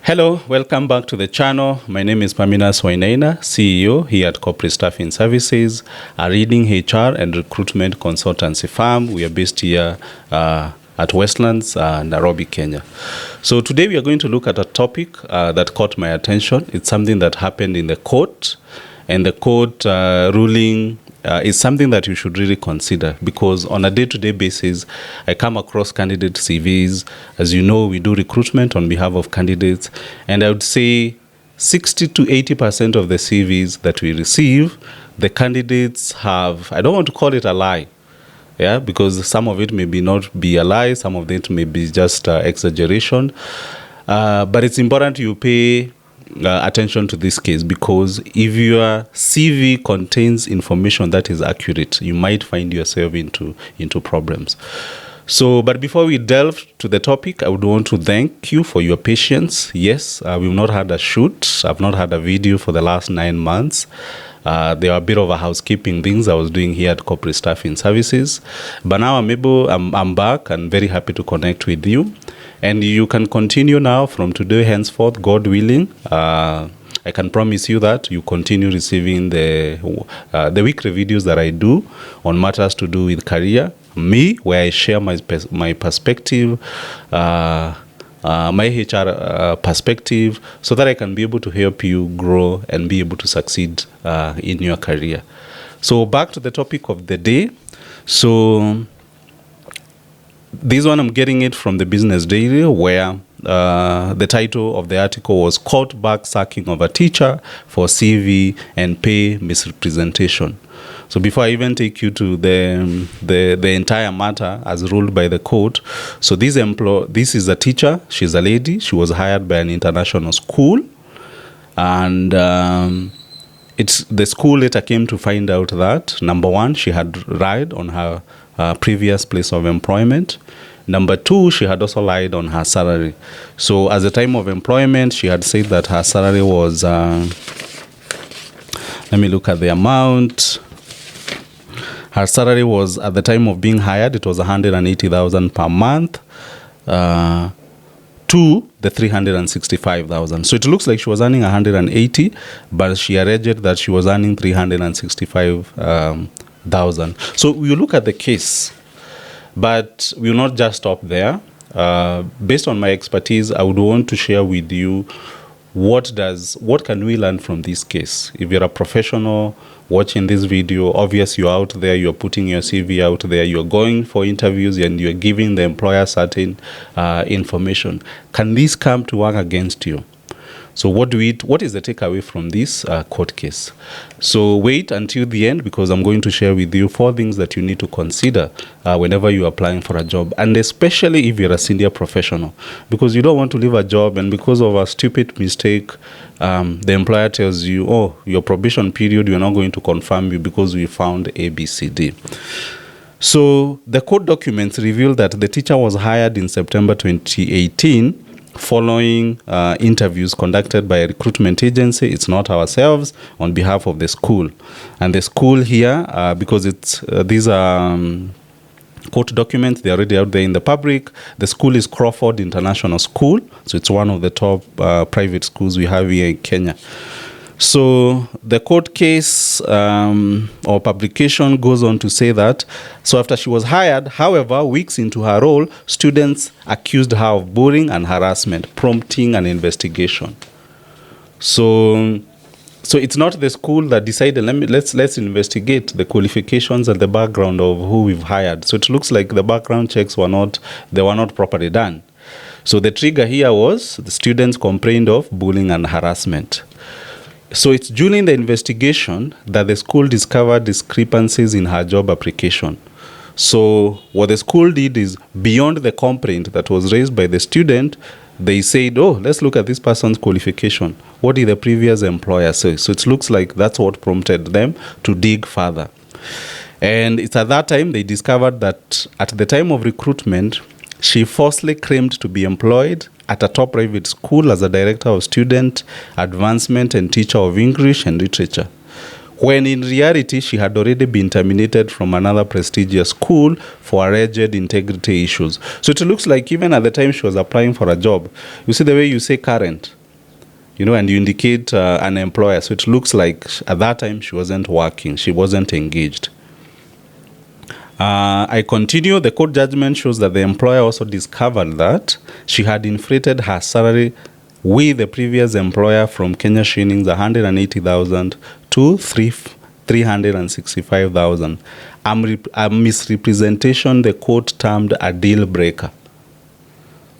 Hello, welcome back to the channel. My name is Sh180, CEO here at Corporate Staffing Services, a leading HR and recruitment consultancy firm. We are based here at Westlands, Nairobi, Kenya. So today we are going to look at a topic that caught my attention. It's something that happened in the court, and the court ruling is something that you should really consider, because on a day-to-day basis, I come across candidate CVs. As you know, we do recruitment on behalf of candidates, and I would say 60 to 80% of the CVs that we receive, the candidates have, I don't want to call it a lie, yeah, because some of it may not be a lie, some of it may be just exaggeration, but it's important you pay attention to this case, because if your CV contains information that is accurate, you might find yourself into problems. So, but before we delve to the topic, I would want to thank you for your patience. Yes, we've not had a shoot. I've not had a video for the last 9 months. There are a bit of a housekeeping things I was doing here at Corporate Staffing Services. But now I'm back and very happy to connect with you. And you can continue now from today henceforth, God willing. I can promise you that you continue receiving the weekly videos that I do on matters to do with career, where I share my perspective, my HR perspective, so that I can be able to help you grow and be able to succeed in your career. So back to the topic of the day. So this one, I'm getting it from the Business Daily, where the title of the article was "Court Back Sacking of a Teacher for CV and Pay Misrepresentation." So before I even take you to the entire matter as ruled by the court, so this is a teacher. She's a lady. She was hired by an international school, and the school later came to find out that, number one, she had lied on her previous place of employment. Number two, she had also lied on her salary. So at the time of employment, she had said that her salary was, let me look at the amount. Her salary was, at the time of being hired, it was 180,000 per month to the 365,000. So it looks like she was earning 180, but she alleged that she was earning 365,000. So we look at the case, but we will not just stop there. Based on my expertise, I would want to share with you what can we learn from this case. If you're a professional watching this video, obviously you're out there, you're putting your CV out there, you're going for interviews, and you're giving the employer certain information. Can this come to work against you? So what is the takeaway from this court case? So wait until the end, because I'm going to share with you 4 things that you need to consider whenever you're applying for a job, and especially if you're a senior professional, because you don't want to leave a job and because of a stupid mistake, the employer tells you, oh, your probation period, we're not going to confirm you because we found ABCD. So the court documents reveal that the teacher was hired in September 2018 following interviews conducted by a recruitment agency. It's not ourselves, on behalf of the school. And the school here, because these are court documents, they're already out there in the public. The school is Crawford International School. So it's one of the top private schools we have here in Kenya. So the court case or publication goes on to say that, so after she was hired, however, weeks into her role, students accused her of bullying and harassment, prompting an investigation. So it's not the school that decided, let's investigate the qualifications and the background of who we've hired. So it looks like the background checks were not properly done. So the trigger here was the students complained of bullying and harassment. So it's during the investigation that the school discovered discrepancies in her job application. So what the school did is, beyond the complaint that was raised by the student, they said, oh, let's look at this person's qualification. What did the previous employer say? So it looks like that's what prompted them to dig further. And it's at that time they discovered that at the time of recruitment, she falsely claimed to be employed at a top private school as a director of student advancement and teacher of English and literature, when in reality she had already been terminated from another prestigious school for alleged integrity issues. So it looks like even at the time she was applying for a job, you see the way you say current, and you indicate an employer. So it looks like at that time she wasn't working, she wasn't engaged. I continue. The court judgment shows that the employer also discovered that she had inflated her salary with the previous employer from Kenya shillings 180,000 to 365,000. A misrepresentation the court termed a deal breaker.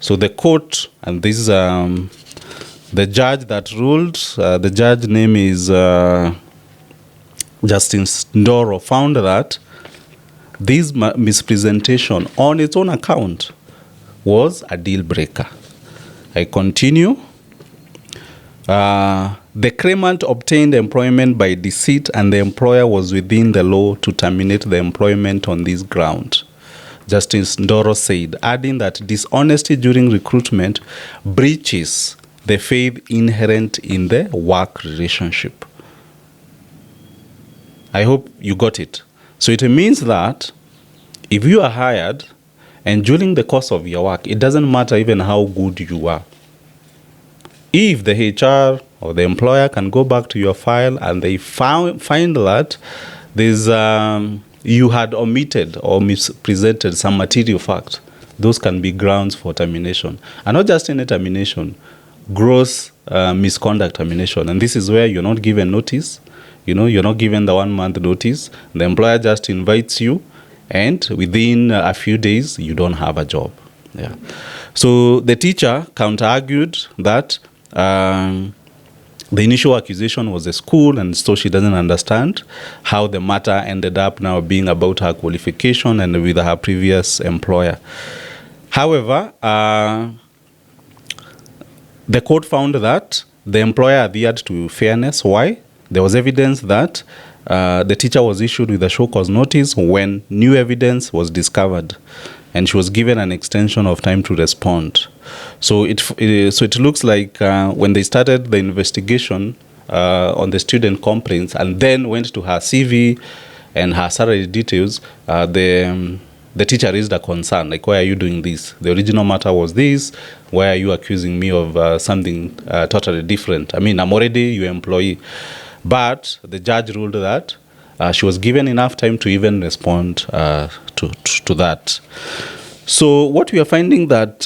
So the court, and this is the judge that ruled, the judge name is Justice Ndoro, found that this misrepresentation on its own account was a deal breaker. I continue. The claimant obtained employment by deceit, and the employer was within the law to terminate the employment on this ground, Justice Ndoro said, adding that dishonesty during recruitment breaches the faith inherent in the work relationship. I hope you got it. So it means that if you are hired and during the course of your work, it doesn't matter even how good you are, if the HR or the employer can go back to your file and they find that there's you had omitted or mispresented some material fact, those can be grounds for termination. And not just any termination, gross misconduct termination. And this is where you're not given notice. You're not given the 1 month notice. The employer just invites you, and within a few days, you don't have a job. Yeah. So the teacher counter-argued that the initial accusation was a school, and so she doesn't understand how the matter ended up now being about her qualification and with her previous employer. However, the court found that the employer adhered to fairness. Why? There was evidence that the teacher was issued with a show cause notice when new evidence was discovered, and she was given an extension of time to respond. So it looks like when they started the investigation on the student complaints and then went to her CV and her salary details, the teacher raised a concern, like, why are you doing this? The original matter was this. Why are you accusing me of something totally different? I mean, I'm already your employee. But the judge ruled that she was given enough time to even respond to that. So what we are finding that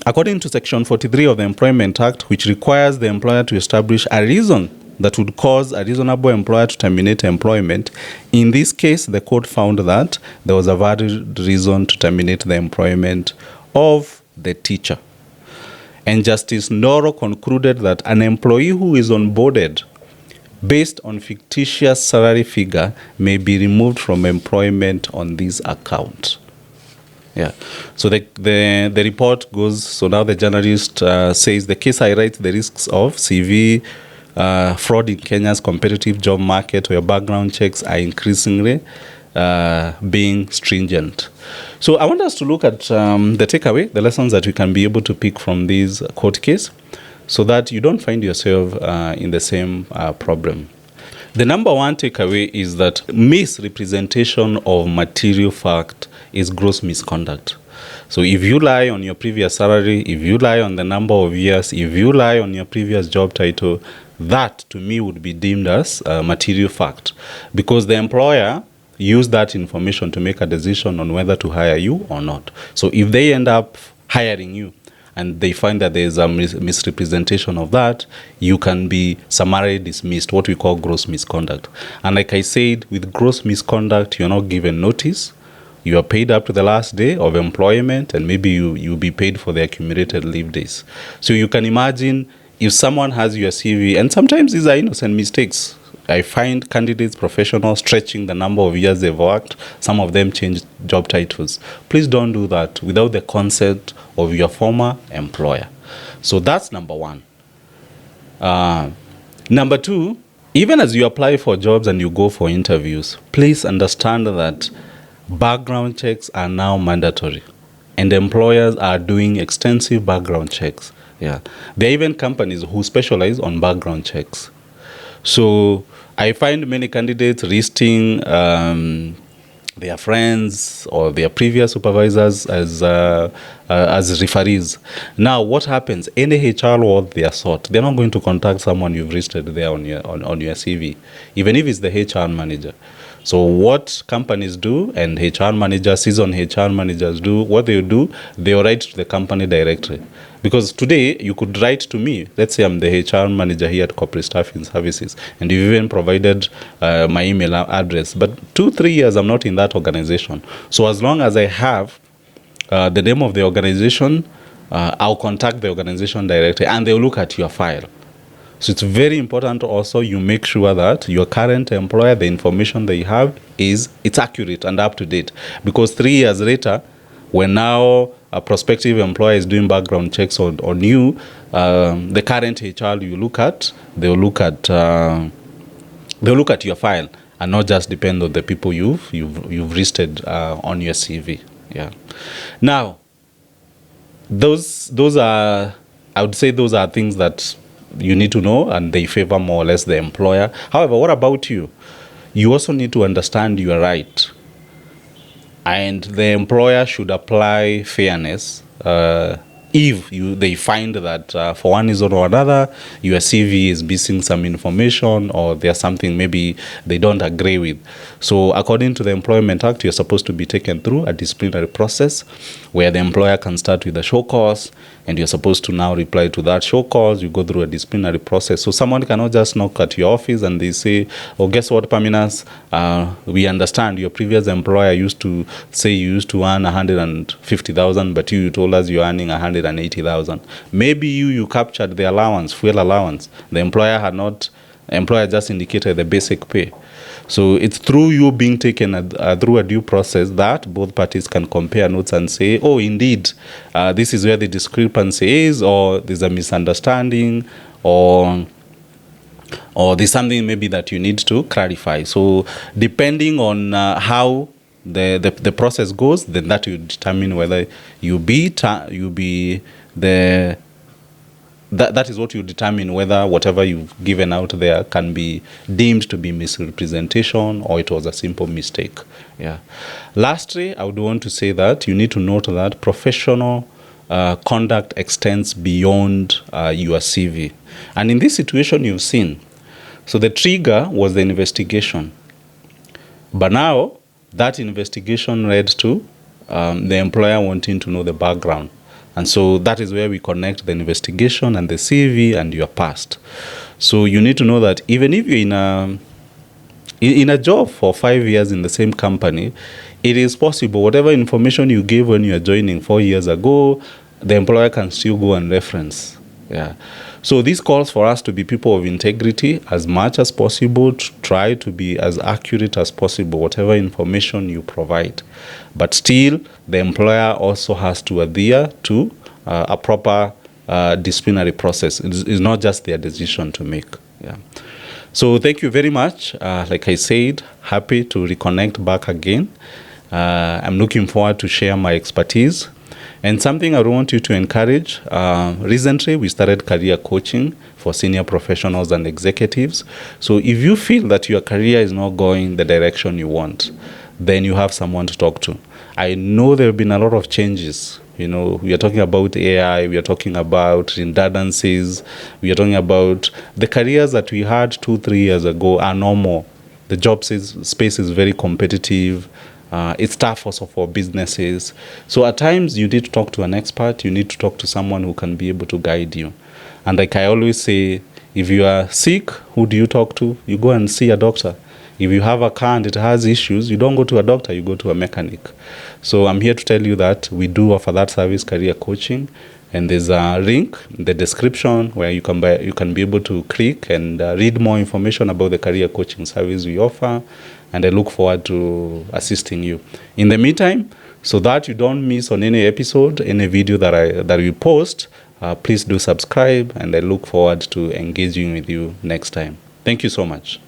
according to Section 43 of the Employment Act, which requires the employer to establish a reason that would cause a reasonable employer to terminate employment, in this case, the court found that there was a valid reason to terminate the employment of the teacher. And Justice Ndoro concluded that an employee who is onboarded based on fictitious salary figure may be removed from employment on this account. Yeah. So the report goes, so now the journalist says, the case highlights the risks of CV fraud in Kenya's competitive job market, where background checks are increasingly being stringent. So I want us to look at the takeaway, the lessons that we can be able to pick from this court case, so that you don't find yourself in the same problem. The number one takeaway is that misrepresentation of material fact is gross misconduct. So if you lie on your previous salary, if you lie on the number of years, if you lie on your previous job title, that to me would be deemed as material fact, because the employer use that information to make a decision on whether to hire you or not. So if they end up hiring you and they find that there is a misrepresentation of that, you can be summarily dismissed, what we call gross misconduct. And like I said, with gross misconduct, you're not given notice. You are paid up to the last day of employment, and maybe you'll be paid for the accumulated leave days. So you can imagine if someone has your CV, and sometimes these are innocent mistakes. I find candidates, professionals, stretching the number of years they've worked. Some of them change job titles. Please don't do that without the consent of your former employer. So that's number one. Number two, even as you apply for jobs and you go for interviews, please understand that background checks are now mandatory, and employers are doing extensive background checks. Yeah, there are even companies who specialize on background checks. So I find many candidates listing their friends or their previous supervisors as referees. Now, what happens? Any HR worth their salt, they're not going to contact someone you've listed there on your CV, even if it's the HR manager. So what companies do, and HR managers, seasoned HR managers do, what they do, they write to the company directly. Because today, you could write to me. Let's say I'm the HR manager here at Corporate Staffing Services, and you've even provided my email address. But 2-3 years, I'm not in that organization. So as long as I have the name of the organization, I'll contact the organization directly, and they'll look at your file. So it's very important also you make sure that your current employer, the information they have, it's accurate and up to date. Because 3 years later, when now a prospective employer is doing background checks on you, the current HR you look at, they'll look at your file and not just depend on the people you've listed on your CV. Yeah. Now, those are, I would say, those are things that you need to know, and they favor more or less the employer. However, what about you? You also need to understand your right, and the employer should apply fairness if they find that for one reason or another your CV is missing some information, or there's something maybe they don't agree with. So according to the Employment Act, you're supposed to be taken through a disciplinary process where the employer can start with a show cause, and you're supposed to now reply to that show cause. You go through a disciplinary process. So someone cannot just knock at your office and they say, oh, guess what, Paminas, we understand your previous employer used to say you used to earn 150,000, but you told us you're earning 180,000. Maybe you captured the allowance, fuel allowance. The employer just indicated the basic pay. So it's through you being taken through a due process that both parties can compare notes and say, oh, indeed, this is where the discrepancy is, or there's a misunderstanding, or there's something maybe that you need to clarify. So depending on how the process goes, then that will determine whether that is what you determine whether whatever you've given out there can be deemed to be misrepresentation or it was a simple mistake. Yeah. Lastly, I would want to say that you need to note that professional conduct extends beyond your CV. And in this situation you've seen, so the trigger was the investigation. But now that investigation led to the employer wanting to know the background. And so that is where we connect the investigation and the CV and your past. So you need to know that even if you're in a job for 5 years in the same company, it is possible whatever information you gave when you were joining 4 years ago, the employer can still go and reference. Yeah. So this calls for us to be people of integrity as much as possible, to try to be as accurate as possible, whatever information you provide. But still, the employer also has to adhere to a proper disciplinary process. It's not just their decision to make. Yeah. So thank you very much. Like I said, happy to reconnect back again. I'm looking forward to share my expertise. And something I want you to encourage, recently we started career coaching for senior professionals and executives. So if you feel that your career is not going the direction you want, then you have someone to talk to. I know there have been a lot of changes. You know, we are talking about AI, we are talking about redundancies, we are talking about the careers that we had 2-3 years ago are no more. The job space is very competitive. It's tough also for businesses. So at times you need to talk to an expert, you need to talk to someone who can be able to guide you. And like I always say, if you are sick, who do you talk to? You go and see a doctor. If you have a car and it has issues, you don't go to a doctor, you go to a mechanic. So I'm here to tell you that we do offer that service, career coaching. And there's a link in the description where you can be able to click and read more information about the career coaching service we offer. And I look forward to assisting you. In the meantime, so that you don't miss on any episode, any video that we post, please do subscribe, and I look forward to engaging with you next time. Thank you so much.